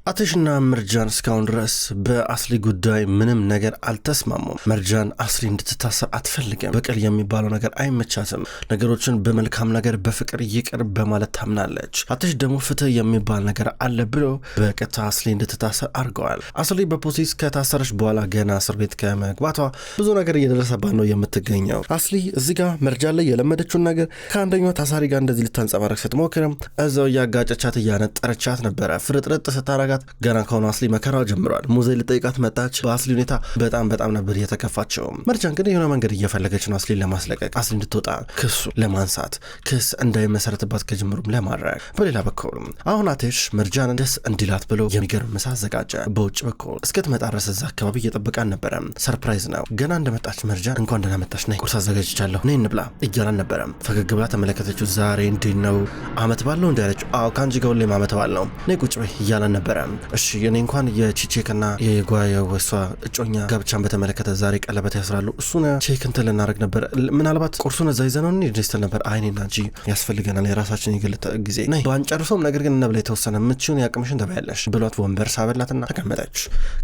አትሽና መርጃን እስካሁን ድረስ በአስሊ ጉዳይ ምንም ነገር አልተስማሙም። መርጃን አስሊ እንድትታሰር አትፈልግም። በቀል የሚባለው ነገር አይመቻትም። ነገሮችን በመልካም ነገር በፍቅር ይቅር በማለት ታምናለች። አትሽ ደግሞ ፍትህ የሚባል ነገር አለ ብሎ በቀጥታ አስሊ እንድትታሰር አድርገዋል። አስሊ በፖሊስ ከታሰረች በኋላ ገና እስር ቤት ከመግባቷ ብዙ ነገር እየደረሰባት ነው የምትገኘው። አስሊ እዚህ ጋር መርጃን ላይ የለመደችውን ነገር ከአንደኛው ታሳሪ ጋር እንደዚህ ልታንጸባረቅ ስትሞክርም እዛው እያጋጨቻት እያነጠረቻት ነበረ። ፍርጥርጥ ስታረጋ ገና ከሆነ አስሊ መከራው ጀምሯል። ሙዜ ልጠይቃት መጣች። በአስሊ ሁኔታ በጣም ነበር የተከፋቸው። መርጃን ግን የሆነ መንገድ እየፈለገች ነው አስሊን ለማስለቀቅ፣ አስሊ እንድትወጣ፣ ክሱ ለማንሳት፣ ክስ እንዳይመሰረትባት ከጅምሩም ለማድረግ። በሌላ በኩል አሁን አትሽ መርጃን ደስ እንዲላት ብሎ የሚገርም ምሳ አዘጋጀ። በውጭ በኩል እስክትመጣ ድረስ እዛ አካባቢ እየጠበቃን ነበረ። ሰርፕራይዝ ነው። ገና እንደመጣች መርጃን እንኳን ደህና መጣች፣ ነይ ቁርስ አዘጋጅቻለሁ፣ ነይ እንብላ እያላን ነበረ። ፈገግ ብላ ተመለከተችው። ዛሬ እንዴት ነው አመት ባለው እንዳለችው፣ አዎ ከአንቺ ጋር ሁሌም አመት ባል ነው፣ ነይ ቁጭ በይ እያላን ነበረ። እሺ እኔ እንኳን የቺቼክና የጓየወሷ እጮኛ ጋብቻን በተመለከተ ዛሬ ቀለበት ያስራሉ፣ እሱን ቼክ እንትን ልናደርግ ነበር፣ ምናልባት ቁርሱን እዛ ይዘነው እንዲስትል ነበር። አይኔና እንጂ ያስፈልገናል የራሳችን የግል ጊዜ፣ ነይ ባንጨርሰውም ነገር ግን እነብላ የተወሰነ ምችውን ያቅምሽን ተበያለሽ ብሏት ወንበር ሳበላትና ተቀመጠች።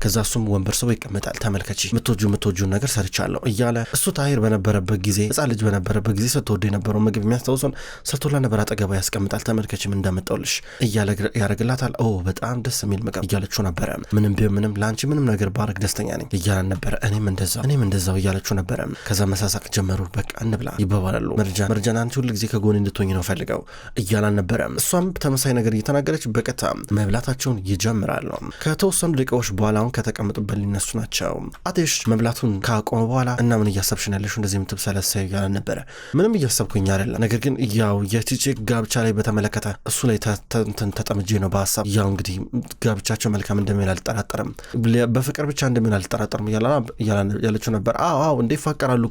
ከዛ እሱም ወንበር ሰው ይቀመጣል። ተመልከቺ ምትወጁን ነገር ሰርቻለሁ እያለ እሱ ታሂር በነበረበት ጊዜ ህፃን ልጅ በነበረበት ጊዜ ስትወዱ የነበረው ምግብ የሚያስታውሰን ሰርቶላ ነበር አጠገባ ያስቀምጣል። ተመልከቺም እንዳመጣውልሽ እያለ ያደርግላታል። በጣም ደስ የሚል ምግብ እያለችው ነበረ። ምንም ቢሆን ምንም ለአንቺ ምንም ነገር ባረግ ደስተኛ ነኝ እያላን ነበረ። እኔም እንደዛው እያለችው ነበረ። ከዛ መሳሳቅ ጀመሩ። በቃ እንብላ ይባባላሉ። መርጃን አንቺ ሁሉ ጊዜ ከጎን እንድትሆኝ ነው ፈልገው እያላን ነበረ። እሷም ተመሳይ ነገር እየተናገረች በቀጥታ መብላታቸውን ይጀምራሉ። ከተወሰኑ ደቂቃዎች በኋላ አሁን ከተቀመጡበት ሊነሱ ናቸው። አትሽ መብላቱን ካቆመ በኋላ እና ምን እያሰብሽ ነው ያለሽው እንደዚህ የምትብሰለሰይ እያላን ነበረ። ምንም እያሰብኩኝ አይደለም፣ ነገር ግን ያው የቺቼክ ጋብቻ ላይ በተመለከተ እሱ ላይ ተጠምጄ ነው በሀሳብ ያው እንግዲህ ጋብቻቸው መልካም እንደሚሆን አልጠራጠርም፣ በፍቅር ብቻ እንደሚሆን አልጠራጠርም ያለችው ነበር። አዎ እንደ ይፋቀራሉ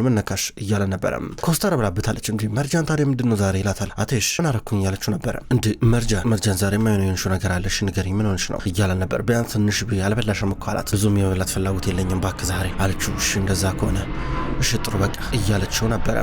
ምን ነካሽ እያለ ነበረ። ኮስተር ብላብታለች። እንዲ መርጃን ታዲያ ምንድነው ዛሬ ይላታል። አትሽ ምን አረኩኝ ያለችው ነበረ። እንዲ መርጃን ዛሬ ማይሆን የሆንሽው ነገር አለሽ ንገሪኝ፣ ምን ሆንሽ ነው እያለ ነበር። ቢያንስ ትንሽ አልበላሽም እኮ አላት። ብዙም የመብላት ፍላጎት የለኝም ባክ ዛሬ አለችው። እሺ እንደዛ ከሆነ እሺ ጥሩ በቃ እያለችው ነበረ።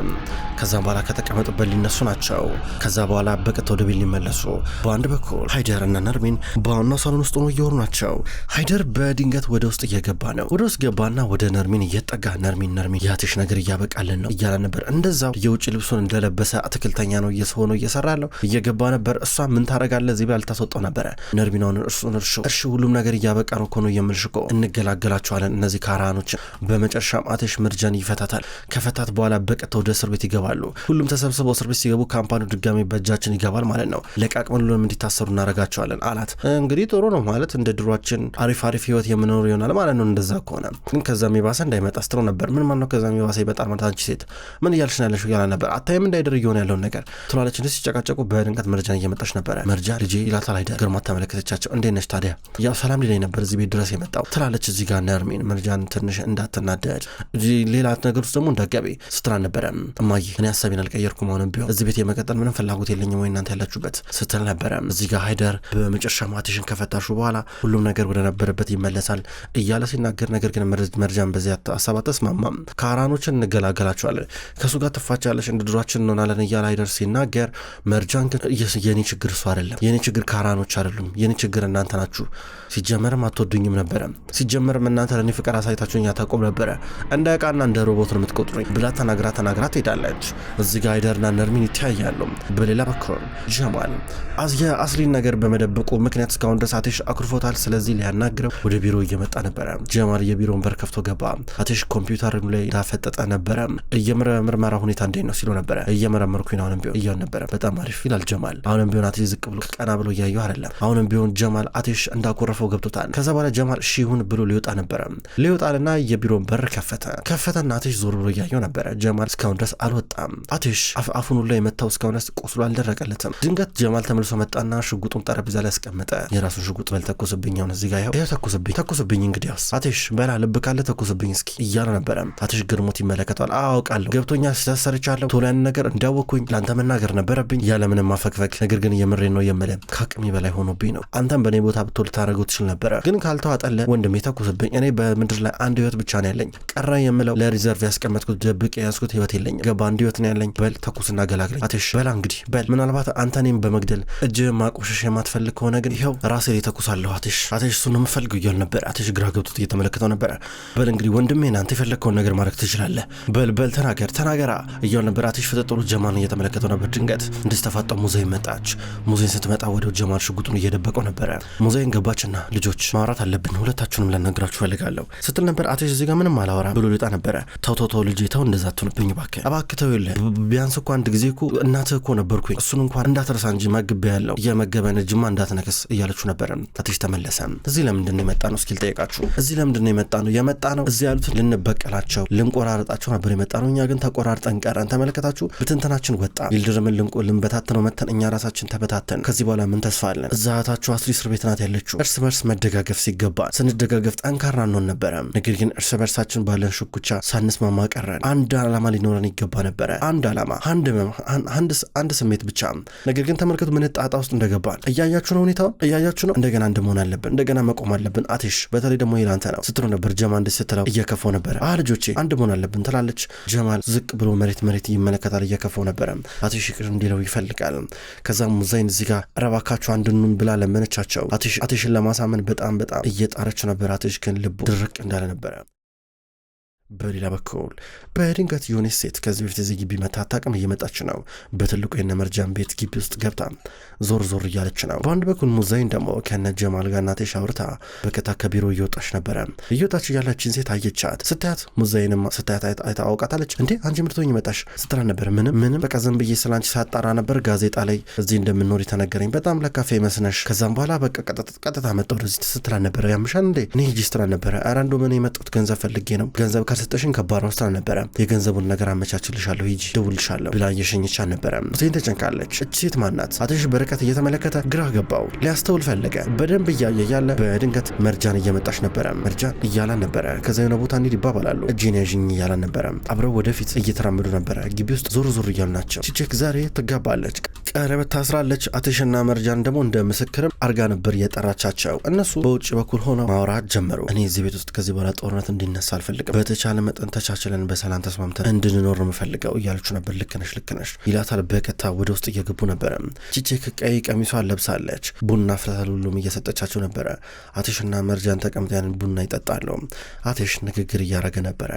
ከዛም በኋላ ከተቀመጡበት ሊነሱ ናቸው። ከዛ በኋላ በቀጥታ ወደ ቤት ሊመለሱ። በአንድ በኩል ሃይደር እና ነርሚን በዋናው ሳሎን ውስጥ ነው እየወሩ ናቸው። ሃይደር በድንገት ወደ ውስጥ እየገባ ነው። ወደ ውስጥ ገባና ወደ ነርሚን እየጠጋ ነርሚን ያትሽ ነገር እያበቃልን ነው እያለ ነበር። እንደዛው የውጭ ልብሱን እንደለበሰ አትክልተኛ ነው እየሆነ እየሰራለው እየገባ ነበር። እሷ ምን ታረጋለህ እዚህ ባል ታስወጣው ነበረ። ነርሚናውን እርሱ ሁሉም ነገር እያበቃ ነው ኮኖ የምልሽቆ እንገላገላቸዋለን እነዚህ ካራኖች። በመጨረሻም አትሽ መርጃን ይፈታታል። ከፈታት በኋላ በቀጥታ ወደ እስር ቤት ይገባሉ። ሁሉም ተሰብስበው እስር ቤት ሲገቡ ካምፓኒው ድጋሚ በእጃችን ይገባል ማለት ነው። ለቃቅመን ሁሉንም እንዲታሰሩ እናረጋቸዋለን አላት። እንግዲህ ጥሩ ነው ማለት እንደ ድሯችን አሪፍ ህይወት የምኖር ይሆናል ማለት ነው። እንደዛ ከሆነ ግን ከዛም የባሰ እንዳይመጣ ስትሮ ነበር። ምን ማለት ነው ከዛም የባሰ ይመጣል ማለት አንቺ ሴት ምን እያልሽ ነው ያለሽው እያለ ነበር። አታይም እንዳይደር እየሆነ ያለውን ነገር ትላለች። እንደ ሲጨቃጨቁ በድንገት መርጃን እየመጣች ነበረ። መርጃ ልጄ ይላታል። አይደር ግርማ ተመለከተቻቸው። እንዴት ነሽ ታዲያ ያው ሰላም ሊለኝ ነበር እዚህ ቤት ድረስ የመጣው ትላለች። እዚህ ጋር ነርሚን መርጃን ትንሽ እንዳትናደድ ሌላ ነገር ውስጥ ደግሞ እንዳትገቢ ስትራ ነበረ። እማዬ እኔ ሀሳቤን አልቀየርኩም፣ አሁንም ቢሆን እዚህ ቤት የመቀጠል ምንም ፍላጎት የለኝም ወይ እናንተ ያላችሁበት ስትል ነበረ። እዚህ ጋር ሃይደር በመጨረሻ ማትሽን ከፈታሹ በኋላ ሁሉም ነገር ወደ ነበረበት ይመለሳል እያለ ሲናገር፣ ነገር ግን መርጃን በዚያ ሀሳብ አትስማማም። ካራኖችን እንገላገላቸዋለን፣ ከእሱ ጋር ትፋቻለሽ፣ እንደ ድሯችን እንሆናለን እያለ ሃይደር ሲናገር፣ መርጃን ግን የኔ ችግር እሱ አይደለም፣ የኔ ችግር ካራኖች አይደሉም፣ የኔ ችግር እናንተ ናችሁ። ሲጀመርም አትወዱኝም ነበረ፣ ሲጀመርም እናንተ ለእኔ ፍቅር አሳይታችሁኝ አታውቁም ነበረ፣ እንደ ዕቃና እንደ ሮቦት ነው የምትቆጥሩኝ ብላ ተናግራ ትሄዳለች። እዚህ ጋር ሃይደርና ነርሚን ይተያያሉ። በሌላ በኩል ጀማል የአስሊን ነገር በመደበቁ ምክንያት እስካሁን ድረስ አትሽ አኩርፎታል። ስለዚህ ሊያናግረው ወደ ቢሮ እየመጣ ነበረ። ጀማል የቢሮውን በር ከፍቶ ገባ። አትሽ ኮምፒውተር ላይ ዳፈጠጠ ነበረ። ምርመራ ሁኔታ እንዴት ነው ሲሉ ነበረ። እየመረመርኩኝ አሁንም ቢሆን እያውን ነበረ። በጣም አሪፍ ይላል ጀማል። አሁንም ቢሆን አትሽ ዝቅ ብሎ ቀና ብሎ እያየው አይደለም። አሁንም ቢሆን ጀማል አትሽ እንዳኮረፈው ገብቶታል። ከዛ በኋላ ጀማል እሺ ይሁን ብሎ ሊወጣ ነበረ። ሊወጣልና የቢሮውን በር ከፈተና አትሽ ዞር ብሎ እያየው ነበረ። ጀማል እስካሁን ድረስ አልወጣም። አትሽ አፉን ላይ መታው እስካሁን ድረስ ቁስሉ አልደረቀለትም። ድንገት ጀማል ተመልሶ መጣና ሽጉጡን ጠረጴዛ ላይ ያስቀመጠ። የራሱን ሽጉጥ በል ተኩስብኝ፣ አሁን እዚህ ጋር ይኸው ተኩስብኝ እንግዲያውስ አትሽ በላ ልብ ካለ ተኩስብኝ እስኪ እያለ ነበረ። አትሽ ግርሞት ይመለከተዋል። አውቃለሁ ገብቶኛል፣ ስተሰርቻለሁ፣ ቶሎ ያን ነገር እንዳወኩኝ ለአንተ መናገር ነበረብኝ ያለምንም ማፈግፈግ፣ ነገር ግን የምሬን ነው የምልህ ከአቅሜ በላይ ሆኖብኝ ነው። አንተም በእኔ ቦታ ብትወል ታደርገው ትችል ነበረ፣ ግን ካልተዋጠለ ወንድሜ ተኩስብኝ። እኔ በምድር ላይ አንድ ህይወት ብቻ ነው ያለኝ፣ ቀረ የምለው ለሪዘርቭ ያስቀመጥኩት ደብቅ የያዝኩት ህይወት የለኝም። ገባ አንድ ህይወት ነው ያለኝ። በል ተኩስና ገላግለኝ አትሽ በላ እንግዲህ በል። ምናልባት አንተ እኔም በመግደል እጅህ ማቆሸሽ የማትፈልግ ከሆነ ግን ይኸው ራሴ ላይ ተኩሳለሁ አትሽ እሱ ነው የምፈልገው እያሉ ነበር። አትሽ ግራ ገብቶት እየተመለከተው ነበር። በል እንግዲህ ወንድሜ አንተ የፈለግከውን ነገር ማድረግ ትችላለህ፣ በል ተናገራ እያሉ ነበር። አትሽ ፍጥጥሩ ጀማልን እየተመለከተው ነበር። ድንገት እንድስተፋጣው ሙዘይን መጣች። ሙዘይን ስትመጣ ወደ ጀማል ሽጉጡን እየደበቀው ነበረ። ሙዘይን ገባችና ልጆች ማውራት አለብን፣ ሁለታችሁንም ላናግራችሁ ፈልጋለሁ ስትል ነበር። አትሽ እዚህ ጋር ምንም አላወራም ብሎ ሊጣ ነበረ። ተው ልጄ ተው፣ እንደዛ አትሆንብኝ እባክህ ተው። የለ ቢያንስ እኮ አንድ ጊዜ እኮ እናትህ እኮ ነበርኩኝ፣ እሱን እንኳን እንዳትረሳ እንጂ መግቢያ ያለው የመገበን እጅማ እንዳትነክስ እያለችው ነበረ። አትሽ ተመለሰ። እዚህ ለምንድን ነው የመጣ ነው እስኪል ጠየቃችሁ። እዚህ ለምንድን ነው የመጣ ነው እዚህ ያሉትን ልንበቀላቸው ልንቆራረጣቸው ነበር የመጣ ነው። እኛ ግን ተቆራርጠን ቀረን። ተመለከታችሁ፣ ብትንተናችን ወጣ። ይልድርምን ልንበታተነው መተን እኛ ራሳችን ተበታተን። ከዚህ በኋላ ምን ተስፋ አለን? እዛታችሁ አስሊ እስር ቤት ናት ያለችው። እርስ በርስ መደጋገፍ ሲገባ ስንደጋገፍ ጠንካራ እንሆን ነበረ። ነገር ግን እርስ በርሳችን ባለን ሽኩቻ ሳንስማማ ቀረን። አንድ ዓላማ ሊኖረን ይገባ ነበረ። አንድ ዓላማ፣ አንድ ስሜት ብቻ። ነገር ግን ተመልከቱ ምን ጣጣ ውስጥ እንደገባን። እያያችሁ ነው፣ ሁኔታውን እያያችሁ ነው። እንደገና እንደመሆን አለብን፣ እንደገና መቆም አለብን። አትሽ በተለይ ደግሞ ይላንተ ነው ስትሉ ነበር። ጀማል እንደ ስትለው እየከፈው ነበረ። ልጆቼ አንድ መሆን አለብን ትላለች። ጀማል ዝቅ ብሎ መሬት ይመለከታል። እየከፈው ነበረ። አትሽ ይቅር እንዲለው ይፈልጋል። ከዛም ሙዘይን እዚህ ጋር ረባካችሁ አንድኑን ብላ ለመነቻቸው። አትሽን ለማሳመን በጣም እየጣረች ነበር። አትሽ ግን ልቡ ድርቅ እንዳለ ነበረ። በሌላ በኩል በድንገት የሆነች ሴት ከዚህ በፊት እዚህ ግቢ መታ አታውቅም፣ እየመጣች ነው። በትልቁ የነ መርጃን ቤት ግቢ ውስጥ ገብታ ዞር እያለች ነው። በአንድ በኩል ሙዛይን ደግሞ ከነ ጀማል ጋር እናቴ ሻውርታ በቀጥታ ከቢሮ እየወጣች ነበረ። እየወጣች እያለችን ሴት አየቻት። ስታያት ሙዛይንም ስታያት አይታ አውቃታለች። እንዴ አንቺ ምርቶኝ መጣሽ ስትላ ነበር። ምንም በቃ ዝም ብዬ ስላንቺ ሳጣራ ነበር፣ ጋዜጣ ላይ እዚህ እንደምንኖር የተነገረኝ፣ በጣም ለካፌ መስነሽ። ከዛም በኋላ በቃ ቀጥታ መጣ ወደዚህ ስትላ ነበር። ያምሻል እንዴ እኔ ሂጂ ስትላ ነበረ። ኧረ እንደው ምን የመጣሁት ገንዘብ ፈልጌ ነው፣ ገንዘብ ካልሰጠሽኝ ከባድ ነው ስትላ ነበረ። የገንዘቡን ነገር አመቻችልሻለሁ፣ ሂጂ ደውልሻለሁ ብላ እየሸኘቻት ነበረ። ሙዛይን ተጨንቃለች። እቺ ሴት ማናት? አትሽ በርቀት እየተመለከተ ግራ ገባው። ሊያስተውል ፈለገ። በደንብ እያየ ያለ በድንገት መርጃን እየመጣች ነበረ። መርጃን እያላን ነበረ። ከዛ የሆነ ቦታ እንሂድ ይባባላሉ። እጄን ያዥኝ እያላን ነበረ። አብረው ወደፊት እየተራመዱ ነበረ። ግቢ ውስጥ ዞር እያሉ ናቸው። ቺቼክ ዛሬ ትጋባለች፣ ቀለበት ታስራለች። አትሽና መርጃን ደግሞ እንደ ምስክርም አርጋ ነበር የጠራቻቸው። እነሱ በውጭ በኩል ሆነው ማውራት ጀመሩ። እኔ እዚህ ቤት ውስጥ ከዚህ በኋላ ጦርነት እንዲነሳ አልፈልግም፣ በተቻለ መጠን ተቻችለን በሰላም ተስማምተን እንድንኖር ነው የምፈልገው እያለች ነበር። ልክ ነሽ ይላታል። በቀጥታ ወደ ውስጥ እየገቡ ነበረ። ቺቼክ ቀይ ቀሚሷን ለብሳለች። ቡና ፍለታል። ሁሉም እየሰጠቻቸው ነበረ። አትሽና መርጃን ተቀምጠን ቡና ይጠጣሉ። አትሽ ንግግር እያደረገ ነበረ።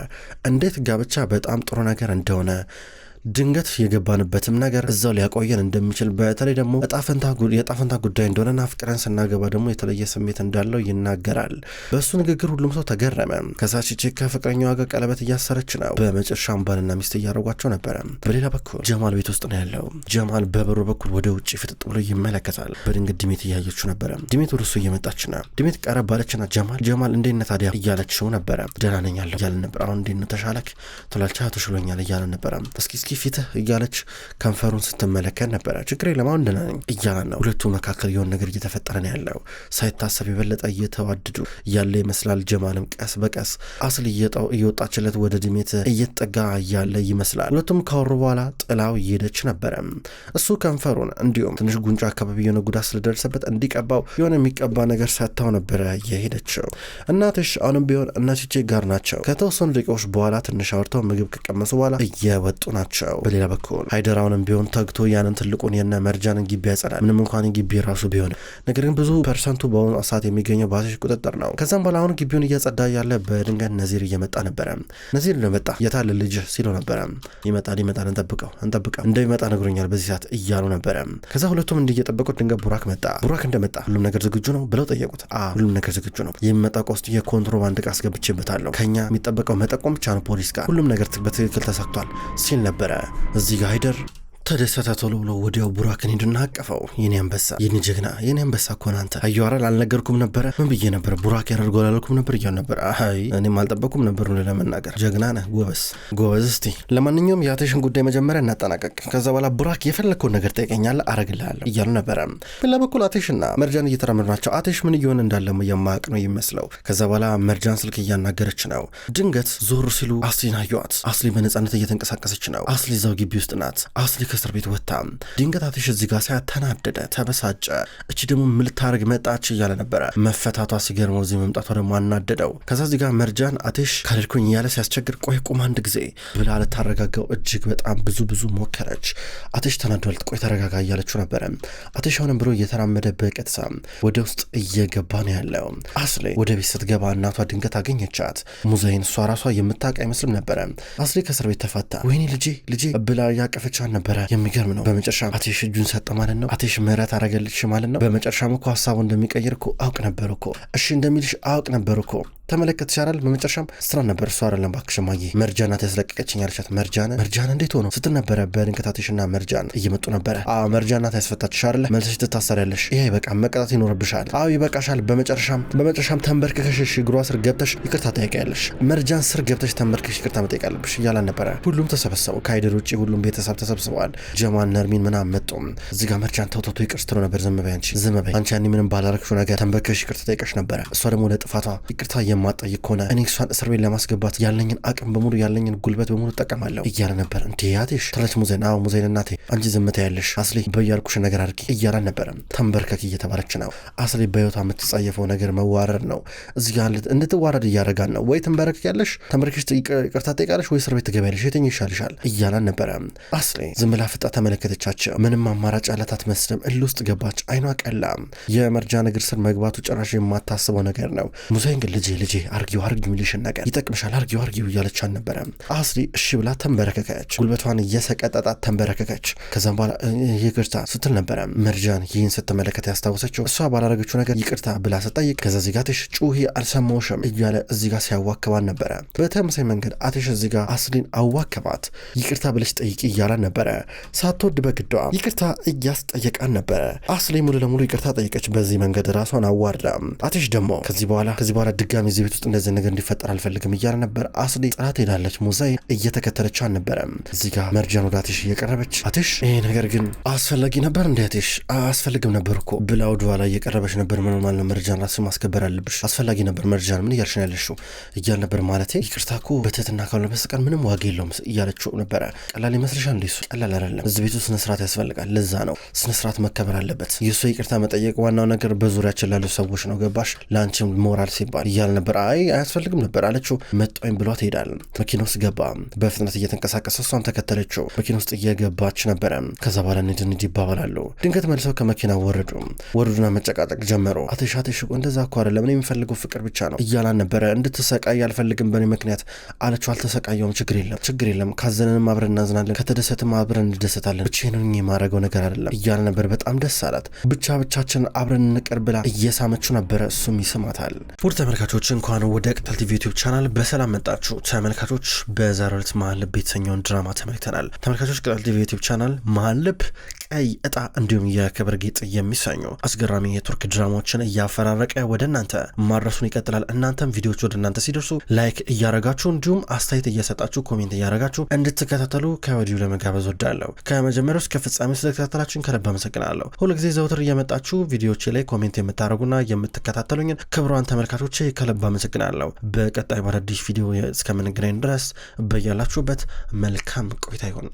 እንዴት ጋብቻ በጣም ጥሩ ነገር እንደሆነ ድንገት የገባንበትም ነገር እዛው ሊያቆየን እንደሚችል በተለይ ደግሞ የጣፈንታ ጉዳይ እንደሆነና ፍቅረን ስናገባ ደግሞ የተለየ ስሜት እንዳለው ይናገራል። በእሱ ንግግር ሁሉም ሰው ተገረመ። ከዛ ቺቼክ ከፍቅረኛዋ ጋር ቀለበት እያሰረች ነው። በመጨረሻም ባልና ሚስት እያደረጓቸው ነበረ። በሌላ በኩል ጀማል ቤት ውስጥ ነው ያለው። ጀማል በበሩ በኩል ወደ ውጭ ፍጥጥ ብሎ ይመለከታል። በድንገት ዲሜት እያየችው ነበረ። ዲሜት ወደ እሱ እየመጣች ነው። ዲሜት ቀረብ ባለችና ጀማል እንዴት ነህ ታዲያ እያለችው ነበረ። ደህና ነኝ እያለ ነበር። አሁን እንዴት ነው ተሻለክ? ትላልቻ ተሽሎኛል እያለ ነበረ። እስኪ ፊትህ እያለች ከንፈሩን ስትመለከት ነበረ። ችግሬ ለማን ደህና ነኝ እያለ ነው። ሁለቱ መካከል የሆነ ነገር እየተፈጠረ ነው ያለው። ሳይታሰብ የበለጠ እየተዋደዱ ያለ ይመስላል። ጀማልም ቀስ በቀስ አስል እየወጣችለት ወደ ዲሜት እየተጠጋ ያለ ይመስላል። ሁለቱም ካወሩ በኋላ ጥላው እየሄደች ነበረ። እሱ ከንፈሩን እንዲሁም ትንሽ ጉንጫ አካባቢ የሆነ ጉዳት ስለደረሰበት እንዲቀባው የሆነ የሚቀባ ነገር ሰጥታው ነበረ የሄደችው። እናትሽ አሁንም ቢሆን እናትቼ ጋር ናቸው። ከተወሰኑ ደቂቃዎች በኋላ ትንሽ አውርተው ምግብ ከቀመሱ በኋላ እየወጡ ናቸው። በሌላ በኩል ሃይደራውንም ቢሆን ተግቶ ያንን ትልቁን የነ መርጃንን ግቢ ያጸዳል። ምንም እንኳን ግቢ ራሱ ቢሆን ነገር ግን ብዙ ፐርሰንቱ በአሁኑ ሰዓት የሚገኘው በአትሽ ቁጥጥር ነው። ከዛም በኋላ አሁን ግቢውን እያጸዳ ያለ በድንገት ነዚር እየመጣ ነበረ። ነዚር እንደመጣ የታለ ልጅ ሲለው ነበረ። ይመጣል እንጠብቀው እንደሚመጣ ነግሮኛል በዚህ ሰዓት እያሉ ነበረ። ከዛ ሁለቱም እንዲየጠበቁት ድንገት ቡራክ መጣ። ቡራክ እንደመጣ ሁሉም ነገር ዝግጁ ነው ብለው ጠየቁት። ሁሉም ነገር ዝግጁ ነው፣ የሚመጣ ቆስጥ የኮንትሮባንድ ዕቃ አስገብቼበታለሁ፣ ከኛ የሚጠበቀው መጠቆም ብቻ ነው ፖሊስ ጋር፣ ሁሉም ነገር በትክክል ተሳክቷል ሲል ነበረ። እዚህ ጋር ሃይደር ተደሰተ። ቶሎ ብሎ ወዲያው ቡራክን ሄዱና አቀፈው። የኔ አንበሳ፣ የኔ ጀግና፣ የኔ አንበሳ እኮ ነህ አንተ። አየዋራል አልነገርኩም ነበረ? ምን ብዬ ነበር? ቡራክ ያደርገው አላልኩም ነበር እያሉ ነበር። አይ እኔም አልጠበኩም ነበር ለመናገር። ጀግና ነህ፣ ጎበዝ። እስቲ ለማንኛውም የአትሽን ጉዳይ መጀመሪያ እናጠናቀቅ፣ ከዛ በኋላ ቡራክ የፈለግከውን ነገር ጠይቀኛለህ አረግልሃለሁ እያሉ ነበረ። በሌላ በኩል አትሽና መርጃን እየተራመዱ ናቸው። አትሽ ምን እየሆነ እንዳለ የማያውቅ ነው ይመስለው። ከዛ በኋላ መርጃን ስልክ እያናገረች ነው። ድንገት ዞር ሲሉ አስሊን አየዋት። አስሊ በነጻነት እየተንቀሳቀሰች ነው። አስሊ እዛው ግቢ ውስጥ ናት። አስሊ ከእስር ቤት ወጣ። ድንገት አትሽ እዚህ ጋር ሳያት ተናደደ፣ ተበሳጨ። እቺ ደግሞ ምን ልታረግ መጣች እያለ ነበረ። መፈታቷ ሲገርመው እዚህ መምጣቷ ደግሞ አናደደው። ከዛ እዚህ ጋር መርጃን አትሽ ካልልኩኝ እያለ ሲያስቸግር ቆይ ቁም አንድ ጊዜ ብላ ልታረጋጋው እጅግ በጣም ብዙ ሞከረች። አትሽ ተናዷል። ቆይ ተረጋጋ እያለችው ነበረ። አትሽ አሁንም ብሎ እየተራመደ በቀጥታ ወደ ውስጥ እየገባ ነው ያለው። አስሌ ወደ ቤት ስትገባ እናቷ ድንገት አገኘቻት። ሙዛይን እሷ ራሷ የምታውቅ አይመስልም ነበረ። አስሌ ከእስር ቤት ተፈታ። ወይኔ ልጄ ብላ ያቀፈቻን ነበረ። የሚገርም ነው። በመጨረሻ አትሽ እጁን ሰጠ ማለት ነው። አትሽ ምህረት አረገልሽ ማለት ነው። በመጨረሻም እኮ ሀሳቡ እንደሚቀይር እኮ አውቅ ነበር እኮ እሺ እንደሚልሽ አውቅ ነበር እኮ ተመለከት ይቻላል። በመጨረሻም ስትራ ነበር እሷ አይደለም ባክሽ ማዬ መርጃና ተስለቀቀችኝ አለቻት። መርጃን እንዴት ሆኖ ስትል ነበረ። በድንገታትሽና መርጃን እየመጡ ነበረ። አዎ መርጃና ታስፈታችሽ አይደለ መልሰሽ ትታሰሪያለሽ። ይሄ በቃ መቀጣት ይኖርብሻል። አዎ ይበቃሻል። በመጨረሻም ተንበርክከሽ እግሯ ስር ገብተሽ ይቅርታ ጠይቂያለሽ። መርጃን ስር ገብተሽ ተንበርክከሽ ይቅርታ መጠየቅ አለብሽ እያላን ነበረ። ሁሉም ተሰበሰቡ። ከአይደር ውጭ ሁሉም ቤተሰብ ተሰብስበዋል። ጀማን ነርሚን ምናምን መጡ። እዚህ ጋር መርጃን ተውተቱ ይቅር ስትለው ነበር። ዝም በይ አንቺ ያኔ ምንም ባላረግሽው ነገር ተንበርክከሽ ይቅርታ ጠይቀሽ ነበረ። እሷ ደግሞ ለጥፋቷ ይቅርታ የማጠይቅ ከሆነ እኔ እሷን እስር ቤት ለማስገባት ያለኝን አቅም በሙሉ ያለኝን ጉልበት በሙሉ እጠቀማለሁ እያለ ነበር። እንዴ ያቴሽ ተለች ሙዜን። አዎ ሙዜን እናቴ አንቺ ዝምታ ያለሽ አስሌ በያልኩሽ ነገር አድርጊ እያላን ነበረ። ተንበርከክ እየተባለች ነው። አስሌ በህይወቷ የምትጸየፈው ነገር መዋረድ ነው። እዚህ ጋር እንድትዋረድ እያደረጋን ነው። ወይ ትንበረከክ ያለሽ ተንበርከሽ ይቅርታ ጠይቃለሽ ወይ እስር ቤት ትገቢያለሽ የትኛው ይሻልሻል እያላን ነበረ። አስሌ ዝም ብላ ፍጣ ተመለከተቻቸው። ምንም አማራጭ ያላት አትመስልም። እልህ ውስጥ ገባች። አይኗ ቀላ። የመርጃን እግር ስር መግባቱ ጭራሽ የማታስበው ነገር ነው። ሙዜን ግን ልጄ አርጊው ሚሊሽን ነገር ይጠቅምሻል አርጊው እያለቻን ነበረ። አስሊ እሺ ብላ ተንበረከከች። ጉልበቷን እየሰቀጠጣት ተንበረከከች። ከዛም በኋላ ይቅርታ ስትል ነበረ። መርጃን ይህን ስትመለከት ያስታወሰችው እሷ ባላረገችው ነገር ይቅርታ ብላ ስጠይቅ ከዛ እዚህ ጋር አትሽ ጩሂ አልሰማውሽም እያለ እዚህ ጋር ሲያዋክባን ነበረ። በተመሳሳይ መንገድ አትሽ እዚህ ጋር አስሊን አዋከባት። ይቅርታ ብለሽ ጠይቂ እያላን ነበረ። ሳትወድ በግዷ ይቅርታ እያስጠየቃን ነበረ። አስሊ ሙሉ ለሙሉ ይቅርታ ጠይቀች። በዚህ መንገድ ራሷን አዋርዳ አትሽ ደግሞ ከዚህ በኋላ ድጋሚ እዚህ ቤት ውስጥ እንደዚህ ነገር እንዲፈጠር አልፈልግም እያለ ነበር። አስሊ ጥራት ሄዳለች። ሙዛይ እየተከተለች አልነበረም። እዚህ ጋር መርጃን ወደ አትሽ እየቀረበች አትሽ ይሄ ነገር ግን አስፈላጊ ነበር እንዴ አትሽ አስፈልግም ነበር እኮ ብላ ወደኋላ ላይ እየቀረበች ነበር። ምን ማለት ነው መርጃን ራስ ማስከበር አለብሽ አስፈላጊ ነበር መርጃን ምን እያልሽ ነው ያለሽው እያለ ነበር። ማለት ይቅርታ እኮ በትህትና ካልሆነ በስተቀር ምንም ዋጋ የለውም እያለችው ነበረ። ቀላል ይመስልሻል እንዴ? እሱ ቀላል አይደለም። እዚህ ቤቱ ስነ ስርዓት ያስፈልጋል። ለዛ ነው ስነ ስርዓት መከበር አለበት። የሱ ይቅርታ መጠየቅ ዋናው ነገር በዙሪያችን ላሉ ሰዎች ነው ገባሽ? ለአንቺም ሞራል ሲባል እያለ ነበር። አይ አያስፈልግም ነበር አለችው። መጣኝ ብሏት ሄዳል። መኪና ውስጥ ገባ። በፍጥነት እየተንቀሳቀሰ እሷም ተከተለችው። መኪና ውስጥ እየገባች ነበረ። ከዛ በኋላ ንድ ይባባላሉ። ድንገት መልሰው ከመኪና ወረዱና መጨቃጨቅ ጀመሩ። አትሽ እንደዛ እኮ አይደለም እኔ የሚፈልገው ፍቅር ብቻ ነው እያላን ነበረ። እንድትሰቃይ አልፈልግም በእኔ ምክንያት አለችው። አልተሰቃየውም ችግር የለም ካዘንንም አብረን እናዝናለን ከተደሰትም አብረን እንደሰታለን ብቻዬን የማረገው ነገር አይደለም እያለ ነበር። በጣም ደስ አላት። ብቻችን አብረን እንቅር ብላ እየሳመችው ነበረ። እሱም ይስማታል። ውድ ተመልካቾች እንኳን ወደ ቅጠል ቲቪ ዩቲዩብ ቻናል በሰላም መጣችሁ። ተመልካቾች በዛሬው ዕለት መሀል ልብ የተሰኘውን ድራማ ተመልክተናል። ተመልካቾች ቅጠል ቲቪ ዩቲዩብ ቻናል መሀል ልብ፣ ቀይ እጣ እንዲሁም የክብር ጌጥ የሚሰኙ አስገራሚ የቱርክ ድራማዎችን እያፈራረቀ ወደ እናንተ ማድረሱን ይቀጥላል። እናንተም ቪዲዮዎች ወደ እናንተ ሲደርሱ ላይክ እያረጋችሁ እንዲሁም አስተያየት እየሰጣችሁ ኮሜንት እያረጋችሁ እንድትከታተሉ ከወዲሁ ለመጋበዝ ወዳለሁ። ከመጀመሪያው እስከ ፍጻሜው ስለተከታተላችሁን ከልብ አመሰግናለሁ። ሁልጊዜ ዘውትር እየመጣችሁ ቪዲዮዎች ላይ ኮሜንት የምታደርጉና የምትከታተሉኝን ክቡራን ተመልካቾች ከልብ አመሰግናለሁ። በቀጣይ በአዲስ ቪዲዮ እስከምንገናኝ ድረስ በያላችሁበት መልካም ቆይታ ይሁን።